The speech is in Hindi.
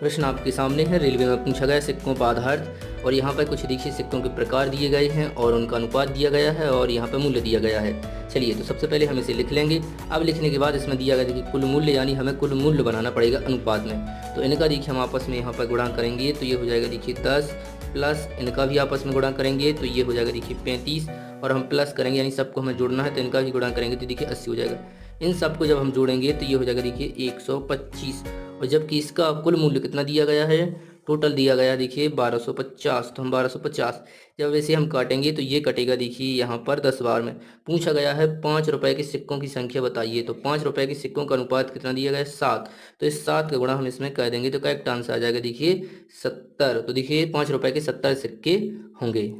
प्रश्न आपके सामने है। रेलवे में पूछा गया सिक्कों पर आधारित, और यहाँ पर कुछ देखिए सिक्कों के प्रकार दिए गए हैं और उनका अनुपात दिया गया है और यहाँ पर मूल्य दिया गया है। चलिए तो सबसे पहले हम इसे लिख लेंगे। अब लिखने के बाद इसमें दिया गया देखिए कुल मूल्य, यानी हमें कुल मूल्य बनाना पड़ेगा अनुपात में। तो इनका देखिए हम आपस में यहाँ पर गुणा करेंगे तो ये हो जाएगा देखिए 10, प्लस इनका भी आपस में गुणा करेंगे तो ये हो जाएगा देखिए 35, और हम प्लस करेंगे यानी सबको हमें जोड़ना है तो इनका भी गुणा करेंगे तो देखिए 80 हो जाएगा। इन सबको जब हम जोड़ेंगे तो ये हो जाएगा देखिए 125, और जबकि इसका कुल मूल्य कितना दिया गया है, टोटल दिया गया देखिए 1250। तो हम 1250 जब इसे हम काटेंगे तो ये कटेगा देखिए यहाँ पर 10 बार में। पूछा गया है 5 रुपए के सिक्कों की संख्या बताइए, तो 5 रुपए के सिक्कों का अनुपात कितना दिया गया है, 7। तो इस 7 का गुणा हम इसमें कर देंगे तो करेक्ट आंसर आ जाएगा देखिए 70। तो देखिए 5 रुपए के 70 सिक्के होंगे।